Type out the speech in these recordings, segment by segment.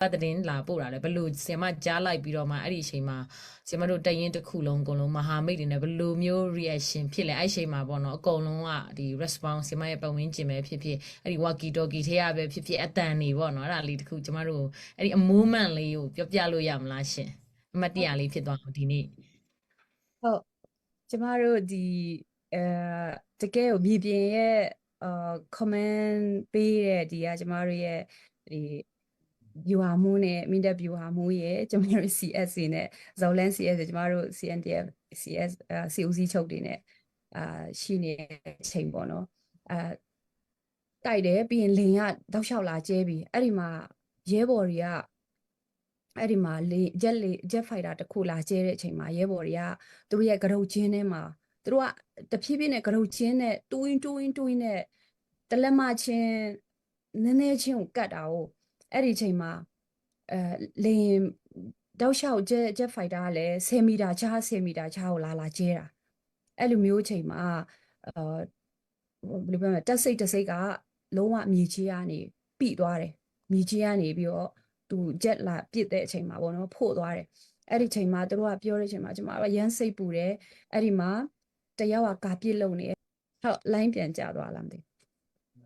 ပတ်တင်လာပို့တာလဲဘယ်လိုဆီမကြားလိုက်ပြီးတော့မှအဲ့ဒီအချိန်မှာဆီမတို့တရင်တစ်ခုလုံးအကုန်လုံးမဟာမိတ်တွေနဲ့ဘယ်လိုမျိုး reaction ဖြစ်လဲအဲ့အချိန်မှာပေါ့နော်အကုန်လုံးကဒီ response ဆီမရဲ့ပတ်ဝန်းကျင်ပဲဖြစ်ဖြစ်အဲ့ဒီ walkie talkie ထဲရပဲဖြစ်ဖြစ်အတန်နေပေါ့နော်အဲ့ဒါလေးတစ်ခုကျမတို့အဲ့ဒီ moment လေးကိုပြောပြလို့ရမလားရှင်အမတ်တရလေးဖြစ်သွားအောင်ဒီနေ့ဟုတ်ကျမတို့ဒီအဲတကယ်ကိုမြေပြင်ရဲ့comment ပေးတဲ့ဒီကကျမတို့ရဲ့ဒီ viewer မှုနဲ့ media viewer မှုရဲ့ကျမတို့ CS တွေနဲ့ Zaulan CS တွေကျမတို့ CNDF CS COC ချုပ်တွေနဲ့ရှိနေတဲ့အချိန်ပေါ့နော်တိုက်တယ်ပြီးရင်လင်ကတောက်လျှောက်လာကျဲပြီးအဲ့ဒီမှာရဲဘော်တွေကအဲ့ဒီမှာဂျက်ဖိုက်တာတစ်ခုလာကျဲတဲ့အချိန်မှာရဲဘော်တွေကသူတို့ရဲ့ကရုတ်ချင်းထဲမှာသူတို့ကတဖြည်းဖြည်းနဲ့ကရုတ်ချင်းနဲ့တူးရင်နဲ့တလက်မချင်းနည်းနည်းချင်းကိုကတ်တာကိုအဲ့ဒီအချိန်မှာလေရင်တောက်လျှောက်ဂျက်ဖိုက်တာကလည်း10မီတာချား10မီတာချားကိုလာကျဲတာအဲ့လိုမျိုးအချိန်မှာဘယ်လိုပြောမလဲတက်စိတ်ကလုံးဝမြေကြီးကနေပိသွားတယ်မြေကြီးကနေပြီးတော့သူဂျက်လာပစ်တဲ့အချိန်မှာပေါ့နော်ဖို့သွားတယ်အဲ့ဒီချိန်မှာသူတို့ကပြောတဲ့အချိန်မှာကျမတို့ရမ်းစိတ်ပူတယ်အဲ့ဒီမှာတယောက်ကကာပစ်လုံနေဟုတ်လိုင်းပြန်ကျသွားလားမသိ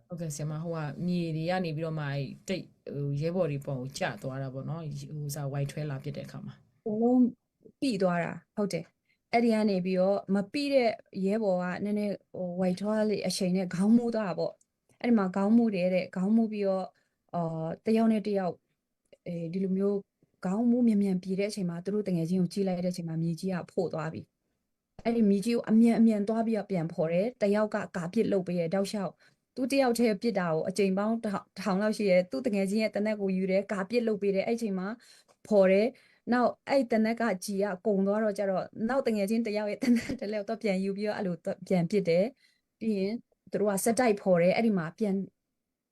ဟုတ်ကဲ့ဆီမဟိုကမြေတွေကနေပြီးတော့မှတိတ်ဟိုရဲဘော်တွေပုံကိုကျသွားတာပေါ့နော်ဟိုစားဝိုက်ထွဲလာပြစ်တဲ့အခါမှာအလုံးပိသွားတာဟုတ်တယ်အဲ့ဒီကနေပြီးတော့မပိတဲ့ရဲဘော်ကနည်းနည်းဟိုဝိုက်ထွားလေးအချိန်နဲ့ခေါင်းမူးသွားတာပေါ့အဲ့ဒီမှာခေါင်းမူးတယ်တဲ့ခေါင်းမူးပြီးတော့တယောက်နဲ့တယောက်ဒီလိုမျိုးခေါင်းမူးမြန်ပြေတဲ့အချိန်မှာသူတို့တငယ်ချင်းကိုကြီးလိုက်တဲ့အချိန်မှာမြေကြီးကဖို့သွားပြီအဲ့ဒီမြေကြီးကိုအမြန်သွားပြီးတော့ပြန်ဖော်တယ်တယောက်ကကာပစ်လုပ်ပေးရဲ့တောက်လျှောက်သူတယောက်တည်းပြစ်တာကိုအချိန်ပေါင်းထောင်လောက်ရှိရဲသူတငယ်ချင်းရဲ့တနက်ကိုယူတယ်ကာပစ်လုပ်ပေးတယ်အဲ့ချိန်မှာဖော်တယ်နောက်အဲ့တနက်ကကြီးကကုံသွားတော့ကြတော့နောက်တငယ်ချင်းတယောက်ရဲ့တနက်တလဲတော့ပြန်ယူပြီးတော့အဲ့လိုပြန်ပစ်တယ်ပြီးရင်သူတို့ကစက်တိုက်ဖော်တယ်အဲ့ဒီမှာပြန်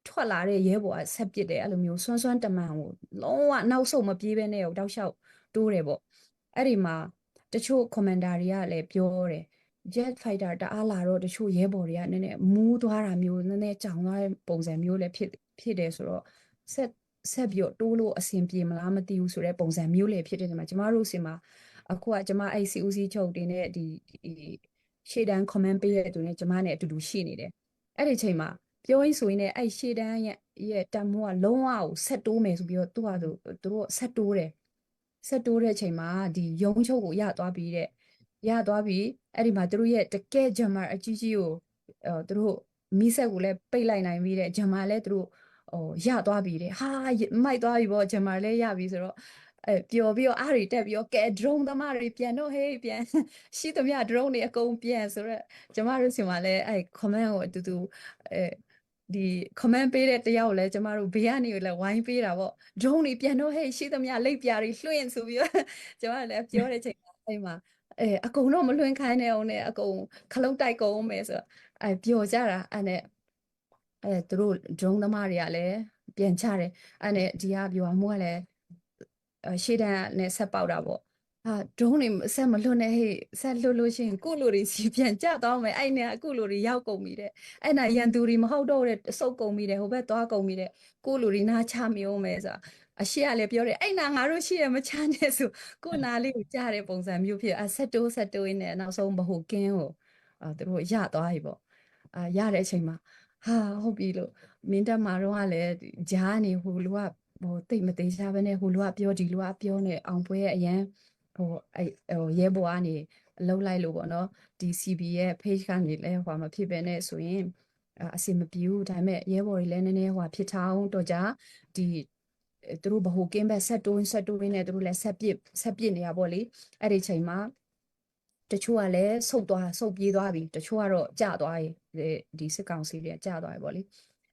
ထွက်လာတဲ့ရဲဘော်ကဆက်ပစ်တယ်အဲ့လိုမျိုးစွန်းတမန်ကိုလုံးဝနောက်ဆုတ်မပြေးဘဲနဲ့တောက်လျှောက်တိုးတယ်ပေါ့အဲ့ဒီမှာတချို့ commander တွေကလည်းပြောတယ် jet fighter တအားလာတော့တချို့ရဲဘော်တွေကနည်းနည်းမူးသွားတာမျိုးနည်းနည်းကြောင်သွားတဲ့ပုံစံမျိုးလည်းဖြစ်တယ်ဆိုတော့ဆက်ပြီးတော့တိုးလို့အဆင်ပြေမလားမသိဘူးဆိုတဲ့ပုံစံမျိုးလည်းဖြစ်တဲ့ဒီမှာကျမတို့စီမှာအခုကကျမအဲ့ COC ချုပ်တင်တဲ့ဒီရှေ့တန်း comment ပေးတဲ့သူနဲ့ကျမနဲ့အတူတူရှိနေတယ်အဲ့ဒီချိန်မှာပြောရင်းဆိုရင်လည်းအဲ့ရှေ့တန်းရဲ့တန်မိုးကလုံးဝကိုဆက်တိုးမယ်ဆိုပြီးတော့သူတို့ဆက်တိုးတယ်ဆက်တိုးတဲ့အချိန်မှာဒီရုံးချုပ်ကိုရသွားပြီးအဲ့ဒီမှာသူတို့ရဲ့တကယ်ဂျမာအကြီးကြီးကိုသူတို့မိဆက်ကိုလည်းပိတ်လိုက်နိုင်ပြီးတဲ့ဂျမာလည်းသူတို့ရသွားပြီးတဲ့ဟာမိုက်သွားပြီပေါ့ဂျမာလည်းရပြီဆိုတော့ပျော်ပြီးတော့အားတွေတက်ပြီးတော့ကဲ drone သမားတွေပြန်တော့ဟေးပြန်ရှိသမျှ drone တွေအကုန်ပြန်ဆိုတော့ကျမတို့ဆီမှာလည်းအဲ့ comment ကိုအတူတူဒီ comment ပေးတဲ့တယောက်လည်းကျမတို့ဘေးကနေလည်းဝိုင်းပေးတာပေါ့ drone တွေပြန်တော့ဟေးရှိသမျှလိပ်ပြာတွေလွှင့်ဆိုပြီးတော့ကျမလည်းပြောတဲ့ချိန်မှာအဲ့မှာအကုန်တော့မလွှင့်ခိုင်းနေအောင်နဲ့အကုန်ခလုတ်တိုက်ကုန်မယ်ဆိုတော့ပျော်ကြတာအဲ့နဲ့သူတို့ drone သမားတွေကလည်းပြန်ချတယ်အဲ့နဲ့ဒီကပြောမှုကလည်းရှေ့တန်းနဲ့ဆက်ပေါက်တာပေါ့ဒုံးတွေဆက်မလွတ်နဲ့ဟေ့ဆက်လွတ်လို့ရှိရင်ကုလိုတွေစီပြန်ကြသွားမယ်အဲ့နဲ့ကုလိုတွေရောက်ကုန်ပြီတဲ့အဲ့နာရန်သူတွေမဟုတ်တော့တဲ့စုပ်ကုန်ပြီတဲ့ဟိုဘက်သွားကုန်ပြီတဲ့ကုလိုတွေနားချမျိုးမယ်ဆိုတာအရှိကလည်းပြောတယ်အဲ့နာငါတို့ရှိရမချနဲ့ဆိုကိုနာလေးကိုကြားတဲ့ပုံစံမျိုးဖြစ်ဆက်တိုးရင်းနဲ့နောက်ဆုံးဘဟုကင်းကိုသူတို့ရသွားပြီပေါ့ရတဲ့အချိန်မှာဟာဟုတ်ပြီလို့မင်းတက်မှာတော့ကလည်းဂျားနေဟိုလူကတိတ်မသေးစားပဲနဲ့ဟိုလူကပြောဒီလူကပြောနေအောင်ပွဲရဲ့အရန်ရဲဘော်ကနေလှုပ်လိုက်လို့ပေါ့နော်ဒီ CB ရဲ့ page ကနေလဲဟိုမဖြစ်ပဲနဲ့ဆိုရင်အဆင်မပြေဘူးဒါပေမဲ့ရဲဘော်တွေလည်းနည်းနည်းဟိုဖြစ်ထားအောင်တော့ကြဒီသူတို့ဘဟုကင်းဘက်ဆက်တိုးနဲ့သူတို့လည်းဆက်ပစ်နေရပေါ့လေအဲ့ဒီချိန်မှာတချို့ကလည်းဆုတ်ပြေးသွားပြီတချို့ကတော့ကျသွားပြီဒီစစ်ကောင်စီတွေကကျသွားပြီပေါ့လေ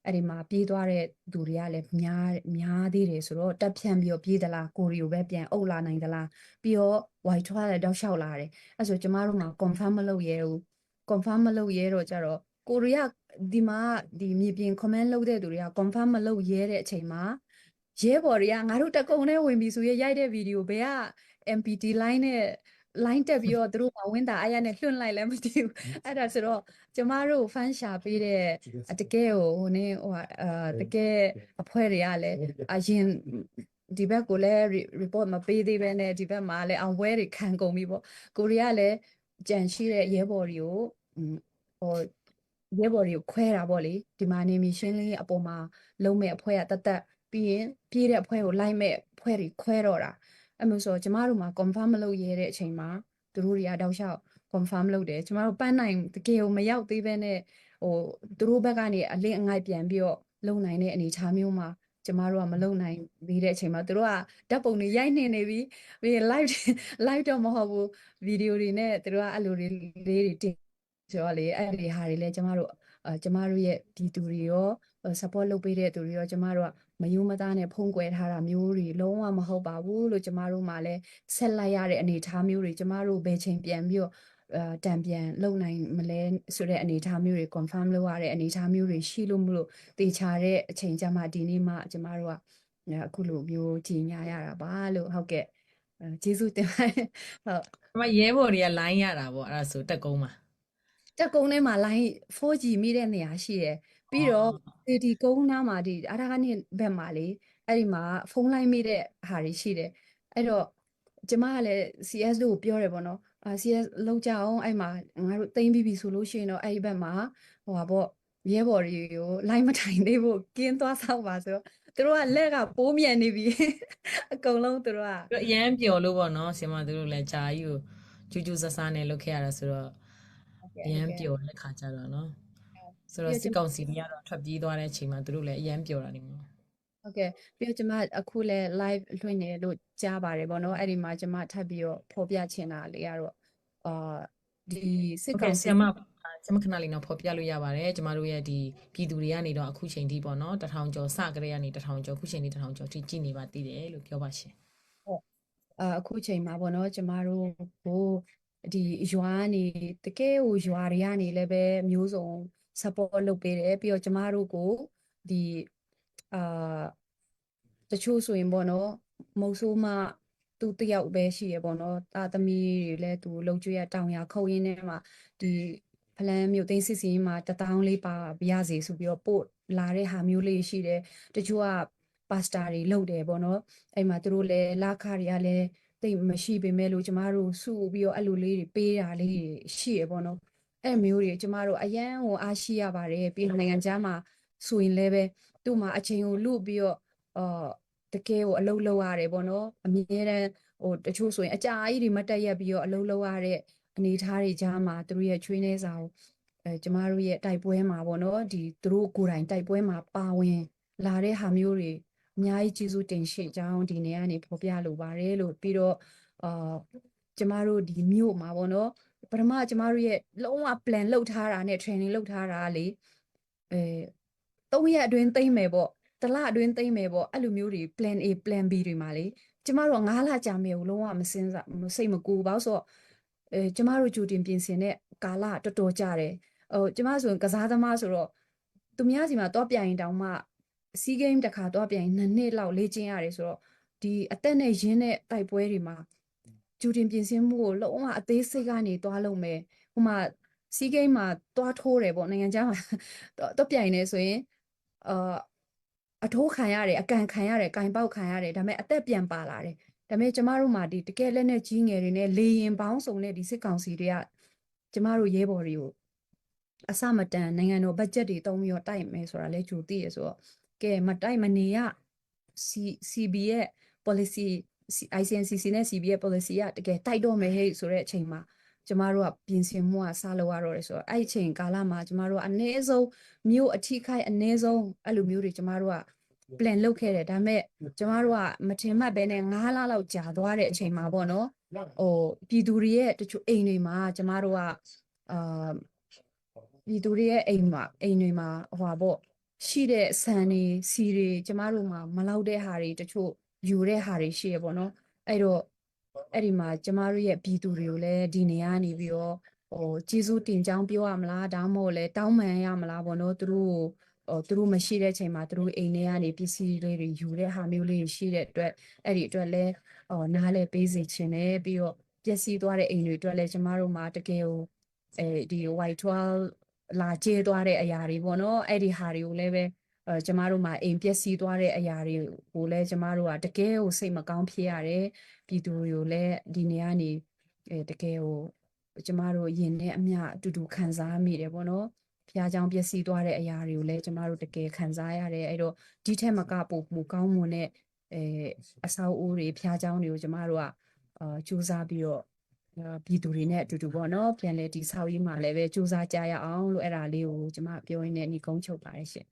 အဲ့ဒီမှာပြေးသွားတဲ့သူတွေကလည်းများသေးတယ်ဆိုတော့တက်ဖြန့်ပြီးတော့ပြေးသလားကိုရီကိုပဲပြန်အုပ်လာနိုင်သလားပြီးတော့ white ထွားတဲ့တောက်လျှောက်လာတယ်အဲ့ဆိုကျမတို့မှာ confirm မလုပ်ရဲဘူး confirm မလုပ်ရဲတော့ကြတော့ကိုရီးယားဒီမှာဒီမြေပြင် comment လုပ်တဲ့သူတွေက confirm မလုပ်ရဲတဲ့အချိန်မှာရဲဘော်တွေကငါတို့တကုံနဲ့ဝင်ပြီဆိုရရိုက်တဲ့ဗီဒီယိုဘယ်က MPT line နဲ့ line တက်ပြီးတော့သူတို့ကဝင်းတာအားရနဲ့လွှင့်လိုက်လည်းမသိဘူးအဲ့ဒါဆိုတော့ကျမတို့ဖန်ရှာပေးတဲ့တကယ်ကိုတကယ်အဖွဲ့တွေကလည်းအရင် ဒီဘက်ကိုလည်း report မပေးသေးပဲနဲ့ဒီဘက်မှာလည်းအောင်ပွဲတွေခံကုန်ပြီပေါ့ကိုရီးယားလည်းကြံရှိတဲ့ရဲဘော်တွေကိုဟိုရဲဘော်တွေကိုခွဲတာပေါ့လေဒီမှာနေမီရှင်းလင်းအပေါ်မှာလုံးမဲ့အဖွဲ့ကတတ်ပြီးရင်ပြေးတဲ့အဖွဲ့ကိုလိုက်မဲ့အဖွဲ့တွေခွဲတော့တာအဲ့မျိုးဆိုကျမတို့မှာ confirm မလုပ်ရတဲ့အချိန်မှာသူတို့တွေကတောက်လျှောက် confirm လုပ်တယ်ကျမတို့ပန်းနိုင်တကယ်ကိုမရောက်သေးပဲနဲ့ဟိုသူတို့ဘက်ကနေအလင်းအငိုက်ပြန်ပြီးတော့လုံနိုင်တဲ့အနေအထားမျိုးမှာကျမတို့ကမလုံနိုင်သေးတဲ့အချိန်မှာသူတို့ကဓာတ်ပုံတွေရိုက်နေနေပြီးပြီး live တော့မဟုတ်ဘူးဗီဒီယိုတွေနဲ့သူတို့ကအဲ့လိုလေးတွေတင်ဆိုတော့လေအဲ့ဒီဟာတွေလည်းကျမတို့ရဲ့ပြည်သူတွေရော support လုပ်ပေးတဲ့သူတွေရောကျမတို့ကမယုံမသားနဲ့ဖုံးကွယ်ထားတာမျိုးတွေလုံးဝမဟုတ်ပါဘူးလို့ကျမတို့မှလည်းဆက်လိုက်ရတဲ့အနေအထားမျိုးတွေကျမတို့ဘယ်ချိန်ပြန်ပြီးတော့တံပြန်လုံနိုင်မလဲဆိုတဲ့အနေအထားမျိုးတွေ confirm လုပ်ရတဲ့အနေအထားမျိုးတွေရှိလို့မလို့တေချာတဲ့အချိန်ကျမှဒီနေ့မှကျမတို့ကအခုလိုမျိုးကြီးညာရတာပါလို့ဟုတ်ကဲ့ကျေးဇူးတင်ပါတယ်ဟုတ် ။မရဲဘော်တွေက line ရတာပေါ့အဲ့ဒါဆိုတက်ကုန်းမှာ တက်ကုန်းထဲမှာ line 4G မိတဲ့နေရာရှိတယ်ပြီးတော့ဒီကုန်းနားမှာဒီအားထားကနေဘက်မှာလေအဲ့ဒီမှာဖုန်းလိုင်းမိတဲ့ဟာတွေရှိတယ်အဲ့တော့ကျမကလည်း CS တို့ကိုပြောတယ်ပေါ့နော်CS လောက်ကြအောင်အဲ့မှာငါတို့တိမ့်ပြီးပြီဆိုလို့ရှိရင်တော့အဲ့ဒီဘက်မှာဟိုပါပေါ့ရဲဘော်တွေကို line မထိုင်သေးဖို့ကင်းသွားဆောက်ပါဆိုတော့သူတို့ကလက်ကပိုးမြန်နေပြီအကုန်လုံးသူတို့က သူတို့အရန်ပျော်လို့ပေါ့နော်ဆီမသူတို့လည်းဂျာကြီးကိုကျူးကျူးဆဆနဲ့လုပ်ခဲ့ရတာဆိုတော့ ဟုတ်ကဲ့ အရ ဟုတ် န် ကဲ့ ပျော်တဲ့ခါကြတော့နော်ဆို ပြီး တော့ တော့ စစ်ကောင်စီတွေကတော့ထွက်ပြေးသွားတဲ့အချိန်မှာသူတို့လည်းအရန်ပျော်တာနေမှာ ဟုတ်ကဲ့ပြီးတော့ကျမအခုလဲ live လွှင့်နေလို့ကြားပါတယ်ဗောနော်အဲ့ဒီမှာကျမထပ်ပြီးတော့ဖော်ပြချင်တာလေးကတော့အာဒီစစ် ဟုတ် ကောင် ကဲ့ စီ ဆီမခဏလေးတော့ဖော်ပြလို့ရပါတယ်ကျမတို့ရဲ့ဒီပြည်သူတွေကနေတော့အခုချိန်ထိပေါ့နော်1000ကျော်စကလေးကနေ1000ကျော်အခုချိန်ထိ1000ကျော်ထိကြည်နေပါသေးတယ်လို့ပြောပါရှင် ဟုတ်အခုချိန်မှာဗောနော်ကျမတို့ကိုဒီရွာနေတကယ်ကိုရွာတွေကနေလည်းပဲမျိုးစုံ support လုပ်ပေးတယ်ပြီးတော့ကျမတို့ကိုဒီအာတချို့ဆိုရင်ပေါ့နော်မုတ်ဆိုးမသူတယောက်ပဲရှိရပေါ့နော်တာသမီးတွေလည်းသူလှုပ်ကြွရတောင်ရခုတ်ရင်းထဲမှာဒီဖလန်းမြို့သိန်းစစ်စင်းမှာ1000လေးပါရစေဆိုပြီးတော့ပို့လာတဲ့ဟာမျိုးလေးရှိတယ်တချို့ကပါစတာတွေလုပ်တယ်ပေါ့နော်အဲ့မှာသူတို့လည်းလာခတွေကလည်းတိတ်မရှိပေမဲ့လို့ကျမတို့စုပြီးတော့အဲ့လိုလေးတွေပေးတာလေးတွေရှိရပေါ့နော်အဲ့မျိုးတွေကျမတို့အရန်ကိုအားရှိရပါတယ်ပြီးနိုင်ငံခြားမှာဆိုရင်လည်းပဲသူ့မှာအချိန်ကိုလူပြီးတော့တကယ်ကိုအလုပ်လုပ်ရတယ်ပေါ့နော်အမြဲတမ်းဟိုတချို့ဆိုရင်အကြာကြီးတွေမတက်ရက်ပြီးတော့အလုပ်လုပ်ရတဲ့အနေအထားတွေကြားမှာသူတို့ရဲ့ချွေးနှဲစာကိုကျမတို့ရဲ့တိုက်ပွဲမှာပေါ့နော်ဒီသူတို့ကိုယ်တိုင်တိုက်ပွဲမှာပါဝင်လာတဲ့ဟာမျိုးတွေအများကြီးကျေးဇူးတင်ရှိကြောင်းဒီနေ့ကနေဖော်ပြလိုပါတယ်လို့ပြီးတော့ကျမတို့ဒီမြို့မှာပေါ့နော်ပထမကျမတို့ရဲ့လုံးဝ plan လုပ်ထားတာနဲ့ training လုပ်ထားတာလေ3ရက်အတွင်းသိမ့်မယ်ပေါ့တစ်လအတွင်းသိမ့်မယ်ပေါ့အဲ့လိုမျိုးတွေ plan A plan B တွေမှာလေကျမတို့9လကြာမယ်ကိုလုံးဝမစင်စားစိတ်မကူပါဆိုတော့ကျမတို့ကြိုတင်ပြင်ဆင်တဲ့ကာလတော်တော်ကြာတယ်ကျမဆိုရင်ကစားသမားဆိုတော့သူများစီမှာတော့ပြိုင်တောင်မှစီးဂိမ်းတစ်ခါတော့ပြိုင်2နှစ်လောက်လေ့ကျင့်ရတယ်ဆိုတော့ဒီအသက်နဲ့ရင်းတဲ့တိုက်ပွဲတွေမှာကြိုတင်ပြင်ဆင်မှုကိုလုံးဝအသေးစိတ်ကနေသွားလုပ်မယ်ဟိုမှာစီးဂိမ်းမှာသွားထိုးတယ်ပေါ့နိုင်ငံခြားမှာတော့ပြိုင်နေဆိုရင်အထိုးခံရတယ်အကန်ခံရတယ်ကင်ပေါက်ခံရတယ်ဒါပေမဲ့အသက်ပြန်ပါလာတယ်ဒါပေမဲ့ကျမတို့မှာဒီတကယ်လက်နဲ့ကြီးငယ်တွေနဲ့လေရင်ပေါင်းစုံနဲ့ဒီစစ်ကောင်စီတွေကကျမတို့ရဲဘော်တွေကိုအစမတန်နိုင်ငံတော်ဘတ်ဂျက်တွေတုံးပြီးတော့တိုက်မယ်ဆိုတာလဲကြိုသိရဆိုတော့ကဲမတိုက်မနေရ CB ရဲ့ policy ICNCC နဲ့ CB ရဲ့ policy ကတကယ်တိုက်တော့မယ်ဟဲ့ဆိုတဲ့အချိန်မှာကျမတို့ကပြင်ဆင်မှုကစလုပ်ရတော့တယ်ဆိုတော့အဲ့ဒီအချိန်ကာလမှာကျမတို့ကအနည်းဆုံးမြို့အထိခိုက်အနည်းဆုံးအဲ့လိုမျိုးတွေကျမတို့က plan လုပ်ခဲ့တယ်ဒါပေမဲ့ကျမတို့ကမထင်မှတ်ပဲနဲ့9လလောက်ကြာသွားတဲ့အချိန်မှာပေါ့နော်ဟိုပြည်သူတွေရဲ့တချို့အိမ်တွေမှာကျမတို့ကပြည်သူတွေရဲ့အိမ်တွေမှာဟိုပါပေါ့ရှိတဲ့ဆန်တွေစီတွေကျမတို့မှာမလောက်တဲ့ဟာတွေတချို့ယူတဲ့ဟာတွေရှိရပေါ့နော်အဲ့တော့အဲ့ဒီမှာကျမတို့ရဲ့ပြည်သူတွေကိုလည်းဒီနေရာနေပြီးတော့ဟိုကျေးဇူးတင်ကြောင်းပြောရမလားဒါမှမဟုတ်လဲတောင်းပန်ရမလားပေါ့နော်သူတို့မရှိတဲ့ချိန်မှာသူတို့အိမ်ထဲကနေပစ္စည်းလေးတွေယူတဲ့ဟာမျိုးလေးရှိတဲ့အတွက်အဲ့ဒီအတွက်လဲနားလဲပေးစေချင်တယ်ပြီးတော့ပျက်စီးသွားတဲ့အိမ်တွေအတွက်လဲကျမတို့မှာတကယ်ကိုဒီ white 12လာကျေးသွားတဲ့အရာတွေပေါ့နော်အဲ့ဒီဟာတွေကိုလည်းပဲ ကျမတို့မှာအိမ်ပျက်စီးသွားတဲ့အရာတွေကိုလည်းကျမတို့ကတကယ်ကိုစိတ်မကောင်းဖြစ်ရတယ်ပြည်သူတွေကိုလည်းဒီနေရာနေတကယ်ကိုကျမတို့ယင်နဲ့အမျှအတူတူခံစားမိတယ်ပေါ့နော်ဖျားကြောင်ပျက်စီးသွားတဲ့အရာတွေကိုလည်းကျမတို့တကယ်ခံစားရတယ်အဲ့တော့ဒီထက်မကပို့မူကောင်းမွန်တဲ့အဆောက်အဦတွေဖျားကြောင်တွေကိုကျမတို့ကစူးစမ်းပြီးတော့ပြည်သူတွေနဲ့အတူတူပေါ့နော်ပြန်လဲဒီဆောက်ရေးမှာလည်းပဲစူးစမ်းကြရအောင်လို့အဲ့ဒါလေးကိုကျမပြောရင်းနဲ့ညီကုန်းချုပ်ပါတယ်ရှင်